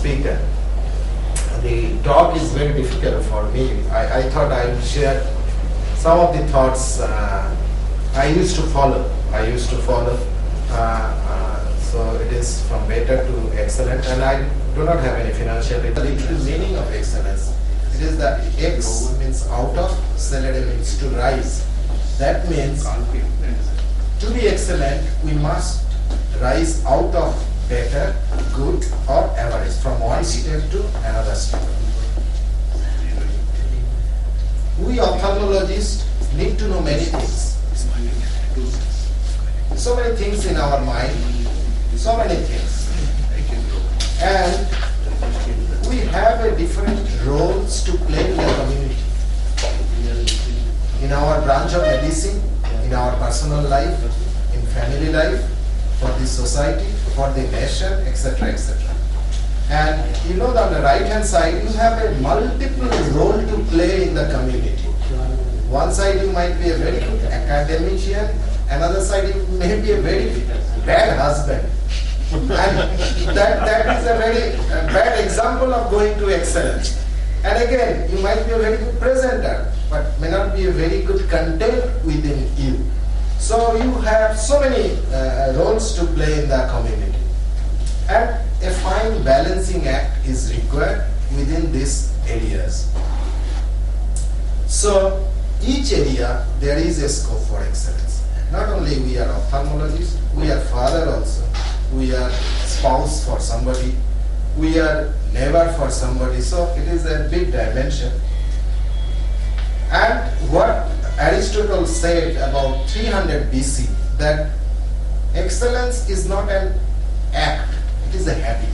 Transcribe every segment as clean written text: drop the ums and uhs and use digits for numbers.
speaker. The talk is very difficult for me. I thought I would share some of the thoughts I used to follow. So it is from better to excellent, and I do not have any financial. The literal meaning of excellence. It is that X means out of, celere means to rise. That means to be excellent, we must rise out of better, good, or average, from one step to another step. We ophthalmologists need to know many things. So many things in our mind, so many things. And we have a different roles to play in the community. In our branch of medicine, in our personal life, in family life, for the society, for the nation, etc., etc. And you know that on the right hand side, you have a multiple role to play in the community. One side you might be a very good academician, another side you may be a very bad husband. And that is a very bad example of going to excellence. And again, you might be a very good presenter, but may not be a very good content within you. So you have so many roles to play in the community. And a fine balancing act is required within these areas. So each area there is a scope for excellence. Not only we are ophthalmologists, we are father also, we are spouse for somebody, we are neighbor for somebody. So it is a big dimension. And what Aristotle said about 300 BC, that excellence is not an act, it is a habit.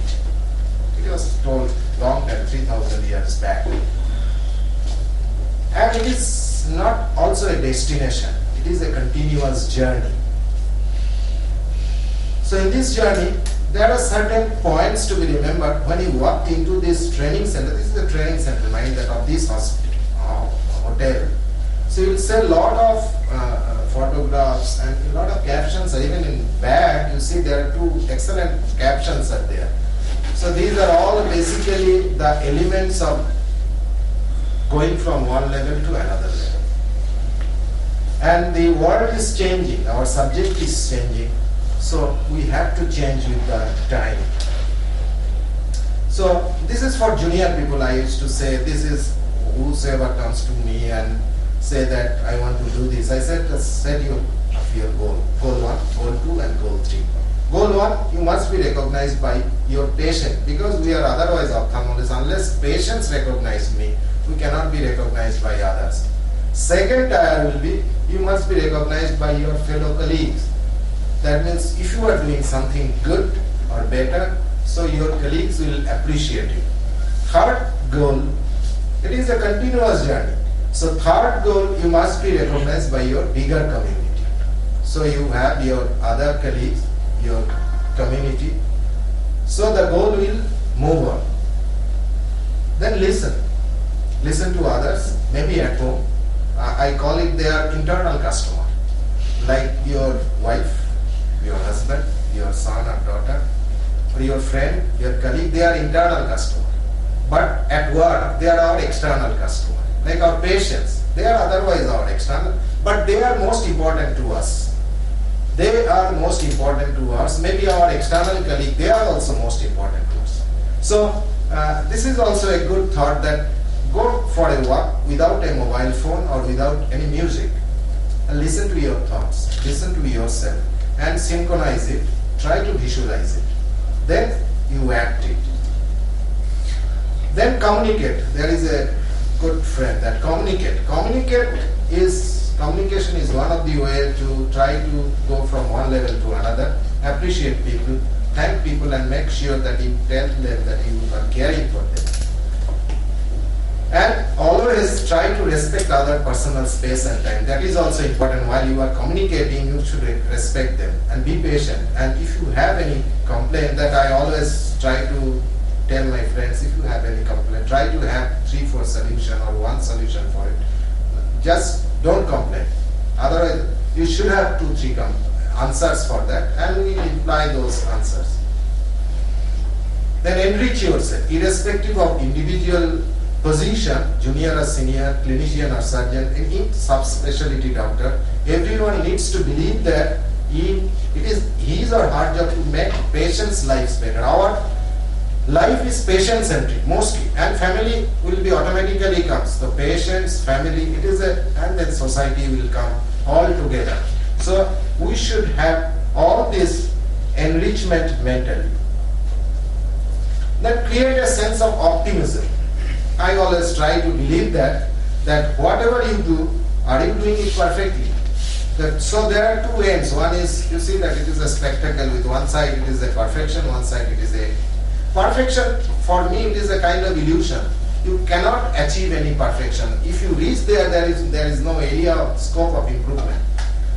It was told long time, 3,000 years back. And it is not also a destination, it is a continuous journey. So in this journey, there are certain points to be remembered when you walk into this training center. This is the training center, mind that, of this hotel. So you will see a lot of photographs and a lot of captions, even in back you see there are two excellent captions are there. So these are all basically the elements of going from one level to another level. And the world is changing, our subject is changing, so we have to change with the time. So this is for junior people. I used to say, this is whosoever comes to me and say that I want to do this. I said, just set your goal. Goal 1, goal 2 and goal 3. Goal 1, you must be recognized by your patient, because we are otherwise ophthalmologists. Unless patients recognize me, we cannot be recognized by others. Second tier will be, you must be recognized by your fellow colleagues. That means if you are doing something good or better, so your colleagues will appreciate you. Third goal, it is a continuous journey. So third goal, you must be recognized by your bigger community. So you have your other colleagues, your community. So the goal will move on. Then listen. Listen to others, maybe at home. I call it their internal customer. Like your wife, your husband, your son or daughter, or your friend, your colleague, they are internal customer. But at work, they are our external customer. Like our patients, they are otherwise our external, but they are most important to us. They are most important to us. Maybe our external colleague, they are also most important to us. So this is also a good thought, that go for a walk without a mobile phone or without any music, and listen to your thoughts, listen to yourself, and synchronize it, try to visualize it. Then you act it. Then communicate. There is a good friend that communicate. Communication is one of the ways to try to go from one level to another, appreciate people, thank people, and make sure that you tell them that you are caring for them. And always try to respect other personal space and time. That is also important. While you are communicating, you should respect them and be patient. And if you have any complaint, that I always try to tell my friends, if you have any complaint, try to have 3-4 solution or one solution for it. Just don't complain. Otherwise, you should have 2-3 answers for that, and we will imply those answers. Then enrich yourself, irrespective of individual position, junior or senior, clinician or surgeon, any subspecialty doctor. Everyone needs to believe that it is his or her job to make patients' lives better. Our life is patient-centric mostly, and family will be automatically comes. The patients, family, it is and then society will come all together. So we should have all this enrichment mentally. Then create a sense of optimism. I always try to believe that whatever you do, are you doing it perfectly? So there are two ends. One is, you see that it is a spectacle. With one side it is a perfection, one side it is a perfection. For me it is a kind of illusion. You cannot achieve any perfection. If you reach there, there is no area of scope of improvement.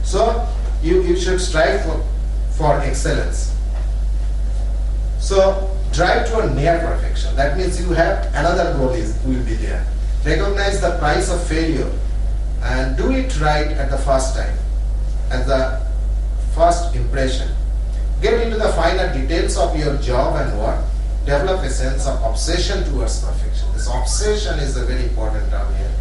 So you should strive for excellence. So drive to a near perfection. That means you have another goal will be there. Recognize the price of failure and do it right at the first time, at the first impression. Get into the finer details of your job and work. Develop a sense of obsession towards perfection. This obsession is a very important term here.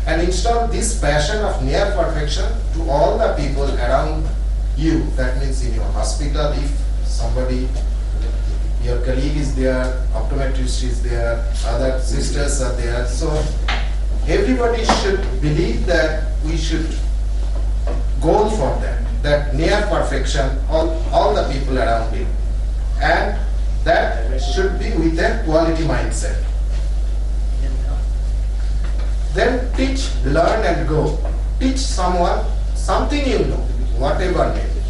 And install this passion of near perfection to all the people around you. That means in your hospital, if somebody, your colleague is there, optometrist is there, other sisters are there. So everybody should believe that we should go for that near perfection, all the people around you. And that should be with a quality mindset. Then teach, learn and go. Teach someone something you know, whatever may be.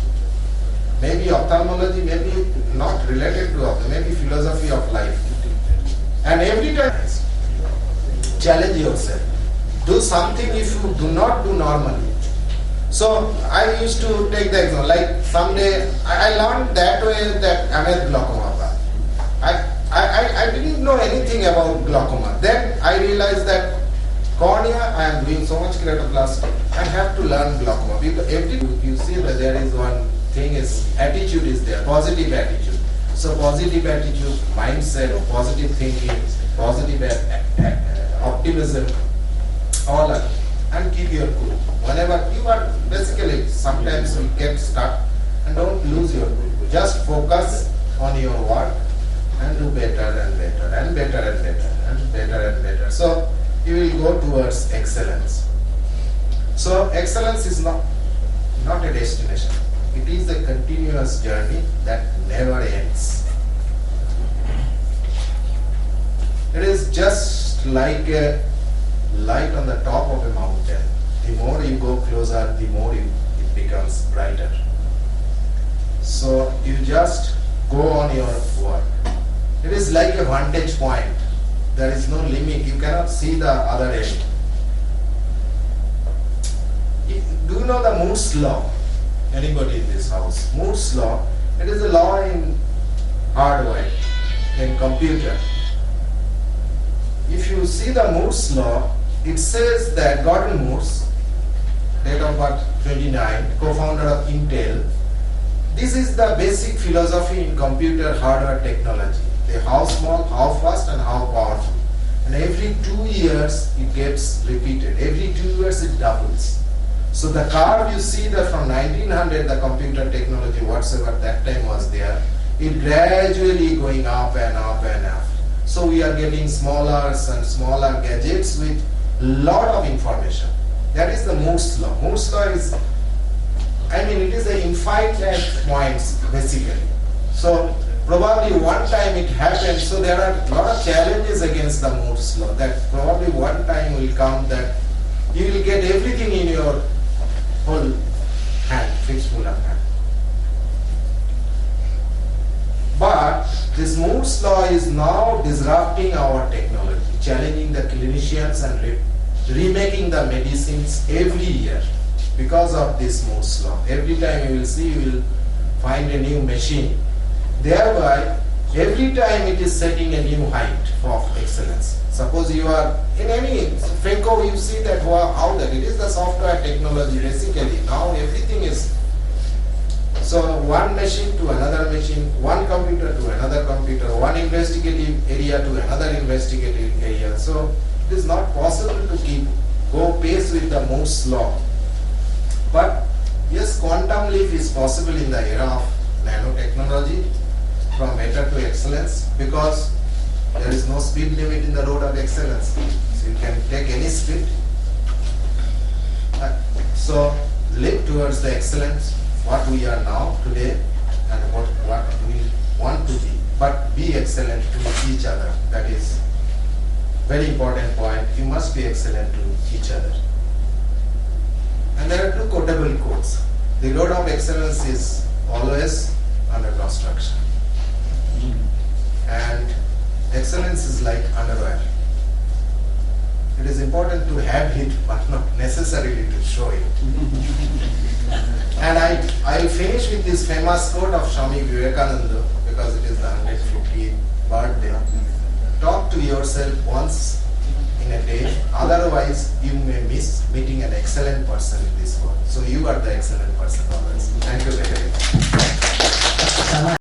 Maybe ophthalmology, maybe not related to ophthalmology, maybe philosophy of life. And every time, challenge yourself. Do something if you do not do normally. So I used to take the example, like someday I learned that way that Ahmed glaucoma. I didn't know anything about glaucoma. Then I realized that cornea, I am doing so much keratoplasty, I have to learn glaucoma. Because you see that there is one thing is attitude is there, positive attitude. So positive attitude, mindset, positive thinking, positive optimism, all are, and keep your cool. Whenever you are basically, sometimes you get stuck and don't lose your cool. Just focus on your work and do better and better and better and better and better and better. So you will go towards excellence. So excellence is not a destination. It is a continuous journey that never ends. It is just like a light on the top of a mountain. The more you go closer, the more it becomes brighter. So you just go on your work. It is like a vantage point. There is no limit. You cannot see the other end. Do you know the Moore's law? Anybody in this house? Moore's law. It is a law in hardware, in computer. If you see the Moore's law, it says that Gordon Moore's, date of birth 29, co-founder of Intel. This is the basic philosophy in computer hardware technology. How small, how fast and how powerful. And every 2 years it gets repeated. Every 2 years it doubles. So the curve you see that from 1900, the computer technology, whatsoever that time was there, it gradually going up and up and up. So we are getting smaller and smaller gadgets with lot of information. That is the Moore's law. Moore's law is, it is an infinite points basically. So probably one time it happened, so there are a lot of challenges against the Moore's law, that probably one time will come that you will get everything in your whole hand, fistful of hand. But this Moore's law is now disrupting our technology, challenging the clinicians and remaking the medicines every year because of this Moore's law. Every time you will see, you will find a new machine. Thereby, every time it is setting a new height of excellence. Suppose you are in any FECO, you see that how that it is the software technology basically. Now everything is, so one machine to another machine, one computer computer to another computer, one investigative area to another investigative area. So it is not possible to go pace with the Moore's law. But yes, quantum leap is possible in the era of nanotechnology, from better to excellence, because there is no speed limit in the road of excellence. So you can take any speed. So leap towards the excellence, what we are now today and what we want to be, but be excellent to each other. That is very important point. You must be excellent to each other. And there are two quotable quotes. The road of excellence is always under construction. And excellence is like underwear. It is important to have it, but not necessarily to show it. And I will finish with this famous quote of Swami Vivekananda, because it is the 150th birthday. Talk to yourself once in a day, otherwise you may miss meeting an excellent person in this world. So you are the excellent person always. Thank you.